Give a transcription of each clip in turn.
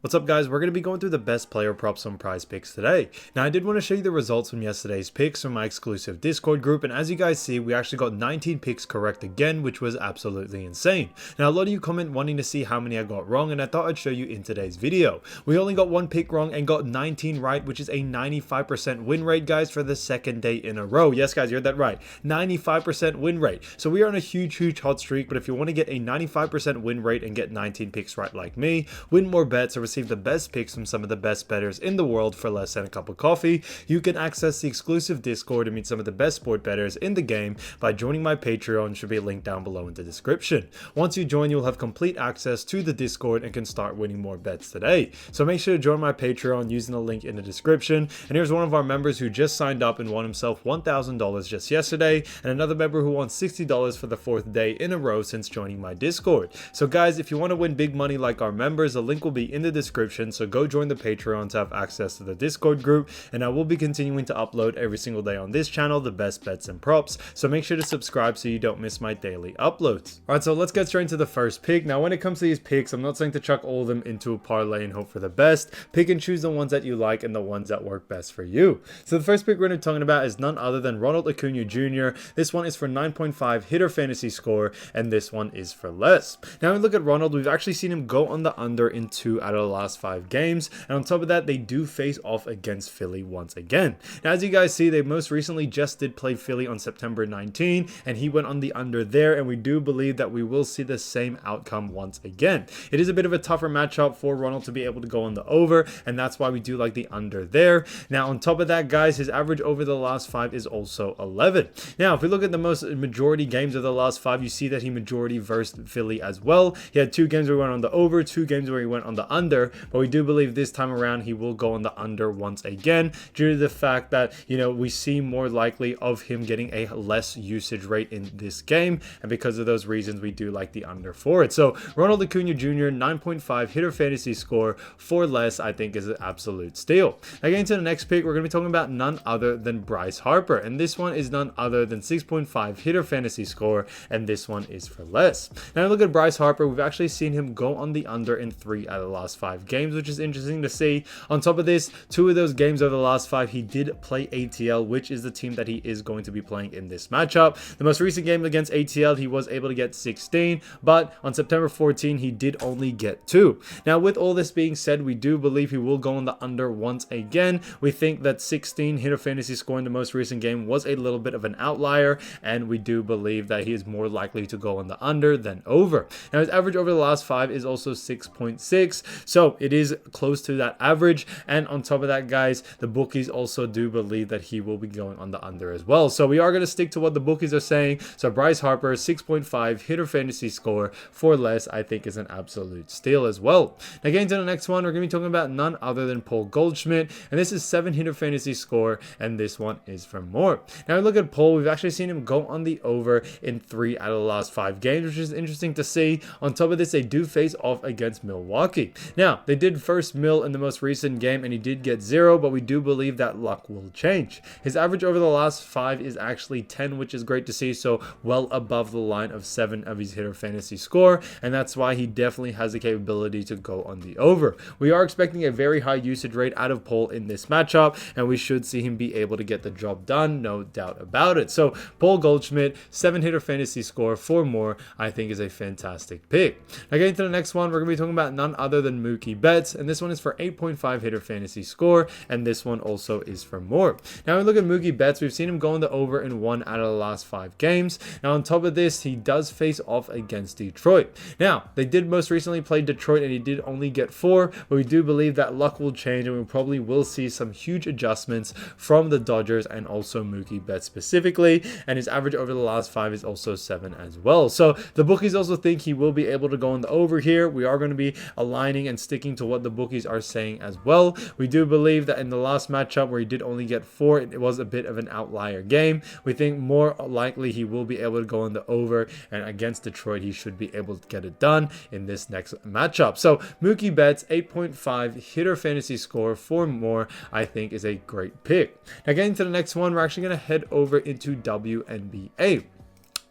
What's up guys, we're going to be going through the best player props on PrizePicks today. Now I did want to show you the results from yesterday's picks from my exclusive Discord group, and as you guys see, we actually got 19 picks correct again, which was absolutely insane. Now a lot of you comment wanting to see how many I got wrong, and I thought I'd show you in today's video. We only got one pick wrong and got 19 right, which is a 95% win rate guys for the second day in a row. Yes guys, you heard that right, 95% win rate. So we are on a huge hot streak, but if you want to get a 95% win rate and get 19 picks right like me, win more bets, or receive the best picks from some of the best bettors in the world for less than a cup of coffee, you can access the exclusive Discord and meet some of the best sport bettors in the game by joining my Patreon. Should be a link down below in the description. Once you join, you'll have complete access to the Discord and can start winning more bets today. So make sure to join my Patreon using the link in the description. And here's one of our members who just signed up and won himself $1,000 just yesterday, and another member who won $60 for the 4th day in a row since joining my Discord. So guys, if you want to win big money like our members, the link will be in the description. So go join the Patreon to have access to the Discord group, and I will be continuing to upload every single day on this channel the best bets and props, so make sure to subscribe so you don't miss my daily uploads. Alright, so let's get straight into the first pick. Now when it comes to these picks, I'm not saying to chuck all of them into a parlay and hope for the best. Pick and choose the ones that you like and the ones that work best for you. So the first pick we're going to be talking about is none other than Ronald Acuna Jr. This one is for 9.5 hitter fantasy score, and this one is for less. Now when we look at Ronald, we've actually seen him go on the under in 2 out of the last 5 games, and on top of that, they do face off against Philly once again. Now as you guys see, they most recently just did play Philly on September 19, and he went on the under there, and we do believe that we will see the same outcome once again. It is a bit of a tougher matchup for Ronald to be able to go on the over, and that's why we do like the under there. Now on top of that guys, his average over the last 5 is also 11. Now if we look at the most majority games of the last 5, you see that he majority versed Philly as well. He had 2 games where he went on the over, 2 games where he went on the under, but we do believe this time around he will go on the under once again, due to the fact that, you know, we see more likely of him getting a less usage rate in this game, and because of those reasons we do like the under for it. So Ronald Acuna Jr. 9.5 hitter fantasy score for less, I think is an absolute steal. Now getting to the next pick, we're going to be talking about none other than Bryce Harper, and this one is none other than 6.5 hitter fantasy score, and this one is for less. Now look at Bryce Harper, we've actually seen him go on the under in 3 out of the last 5 games, which is interesting to see. On top of this, 2 of those games over the last 5 he did play ATL, which is the team that he is going to be playing in this matchup. The most recent game against ATL he was able to get 16, but on September 14 he did only get 2. Now with all this being said, we do believe he will go on the under once again. We think that 16 hitter fantasy score in the most recent game was a little bit of an outlier, and we do believe that he is more likely to go on the under than over. Now his average over the last 5 is also 6.6, so it is close to that average, and on top of that guys, the bookies also do believe that he will be going on the under as well. So we are going to stick to what the bookies are saying. So Bryce Harper 6.5 hitter fantasy score for less, I think is an absolute steal as well. Now getting to the next one, we're going to be talking about none other than Paul Goldschmidt, and this is 7 hitter fantasy score, and this one is for more. Now we look at Paul, we've actually seen him go on the over in 3 out of the last 5 games, which is interesting to see. On top of this, they do face off against Milwaukee. Now they did first mill in the most recent game, and he did get 0, but we do believe that luck will change. His average over the last 5 is actually 10, which is great to see, so well above the line of 7 of his hitter fantasy score, and that's why he definitely has the capability to go on the over. We are expecting a very high usage rate out of Paul in this matchup, and we should see him be able to get the job done, no doubt about it. So Paul Goldschmidt 7 hitter fantasy score for more, I think is a fantastic pick. Now getting to the next one, we're going to be talking about none other than Mookie Betts, and this one is for 8.5 hitter fantasy score, and this one also is for more. Now we look at Mookie Betts, we've seen him go on the over in 1 out of the last 5 games. Now on top of this, he does face off against Detroit. Now they did most recently play Detroit, and he did only get 4, but we do believe that luck will change, and we probably will see some huge adjustments from the Dodgers and also Mookie Betts specifically, and his average over the last 5 is also 7 as well. So the bookies also think he will be able to go on the over here. We are going to be aligning and sticking to what the bookies are saying as well. We do believe that in the last matchup where he did only get 4, it was a bit of an outlier game. We think more likely he will be able to go on the over, and against Detroit he should be able to get it done in this next matchup. So Mookie Betts 8.5 hitter fantasy score for more, I think is a great pick. Now getting to the next one, we're actually going to head over into WNBA.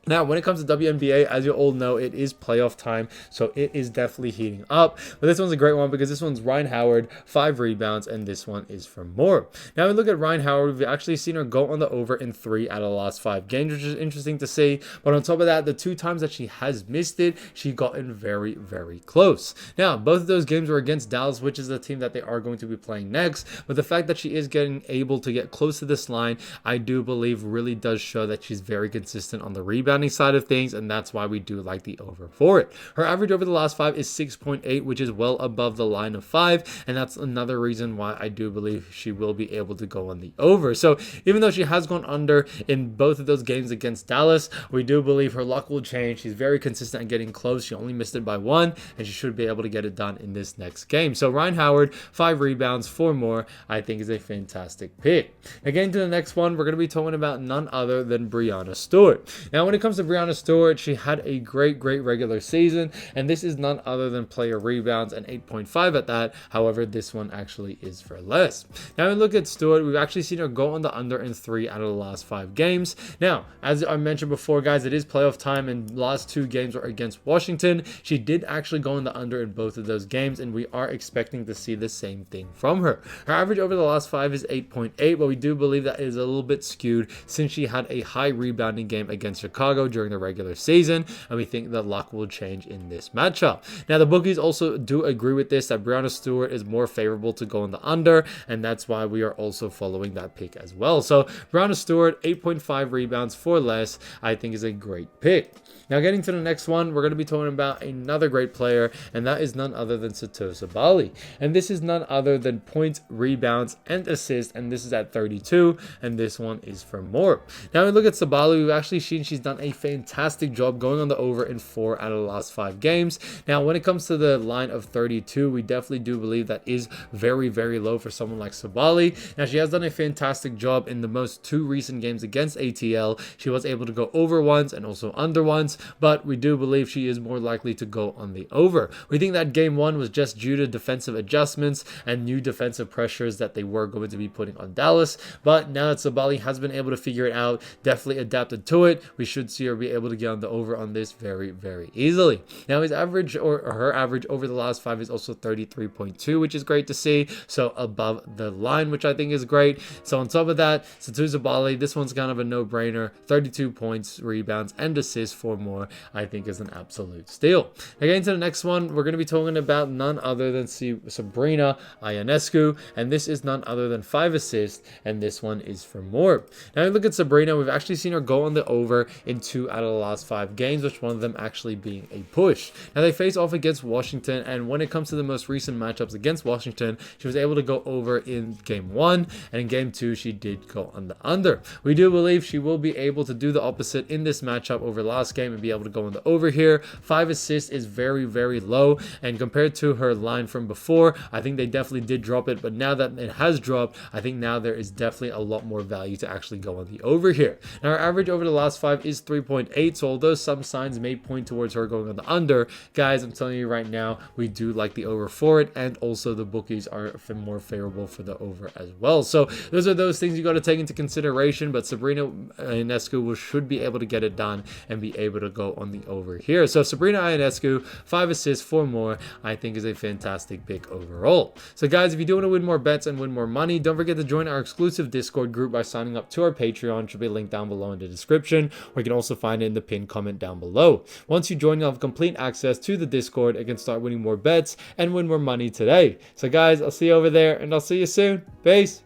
Now, when it comes to WNBA, as you all know, it is playoff time, so it is definitely heating up. But this one's a great one because this one's Ryan Howard, 5 rebounds, and this one is for more. Now, we look at Ryan Howard. We've actually seen her go on the over in 3 out of the last 5 games, which is interesting to see. But on top of that, the 2 times that she has missed it, she got in very, very close. Now, both of those games were against Dallas, which is the team that they are going to be playing next. But the fact that she is getting able to get close to this line, I do believe really does show that she's very consistent on the rebound side of things, and that's why we do like the over for it. Her average over the last 5 is 6.8, which is well above the line of 5, and that's another reason why I do believe she will be able to go on the over. So even though she has gone under in both of those games against Dallas, we do believe her luck will change. She's very consistent at getting close. She only missed it by 1, and she should be able to get it done in this next game. So Ryan Howard, 5 rebounds, 4 more, I think is a fantastic pick. Now, getting to the next one, we're going to be talking about none other than Breanna Stewart. Now, when it comes to Breanna Stewart, she had a great regular season, and this is none other than player rebounds and 8.5 at that. However, this one actually is for less. Now, we look at Stewart. We've actually seen her go on the under in 3 out of the last 5 games. Now, as I mentioned before, guys, it is playoff time, and the last 2 games were against Washington. She did actually go on the under in both of those games, and we are expecting to see the same thing from her. Her average over the last 5 is 8.8, but we do believe that is a little bit skewed since she had a high rebounding game against Chicago during the regular season, and we think the luck will change in this matchup. Now, the bookies also do agree with this, that Breanna Stewart is more favorable to go on the under, and that's why we are also following that pick as well. So Breanna Stewart, 8.5 rebounds for less, I think is a great pick. Now, getting to the next one, we're going to be talking about another great player, and that is none other than Sabally. And this is none other than points, rebounds, and assists, and this is at 32, and this one is for more. Now, we look at Sabally. We've actually seen she's done a fantastic job going on the over in 4 out of the last 5 games. Now, when it comes to the line of 32, we definitely do believe that is very low for someone like Sabally. Now, she has done a fantastic job in the most 2 recent games against ATL. She was able to go over once and also under once, but we do believe she is more likely to go on the over. We think that game 1 was just due to defensive adjustments and new defensive pressures that they were going to be putting on Dallas, but now that Sabally has been able to figure it out, definitely adapted to it, we should see her be able to get on the over on this very easily. Now, his average or her average over the last 5 is also 33.2, which is great to see, so above the line, which I think is great. So on top of that, Sabally, this one's kind of a no-brainer. 32 points, rebounds, and assists for more, I think is an absolute steal. Again, to the next one, we're going to be talking about none other than Sabrina Ionescu, and this is none other than 5 assists, and this one is for more. Now, we look at Sabrina. We've actually seen her go on the over in 2 out of the last 5 games, which one of them actually being a push. Now, they face off against Washington, and when it comes to the most recent matchups against Washington, she was able to go over in game 1, and in game 2, she did go on the under. We do believe she will be able to do the opposite in this matchup over last game and be able to go on the over here. 5 assists is very low, and compared to her line from before, I think they definitely did drop it, but now that it has dropped, I think now there is definitely a lot more value to actually go on the over here. Now, our average over the last 5 is 3.8, so although some signs may point towards her going on the under, guys, I'm telling you right now, we do like the over for it, and also the bookies are more favorable for the over as well. So those are those things you got to take into consideration, but Sabrina Ionescu should be able to get it done and be able to go on the over here. So Sabrina Ionescu, 5 assists, 4 more, I think is a fantastic pick overall. So guys, if you do want to win more bets and win more money, don't forget to join our exclusive Discord group by signing up to our Patreon. It should be linked down below in the description, or you can also find it in the pinned comment down below. Once you join, you'll have complete access to the Discord and can start winning more bets and win more money today. So guys, I'll see you over there, and I'll see you soon. Peace.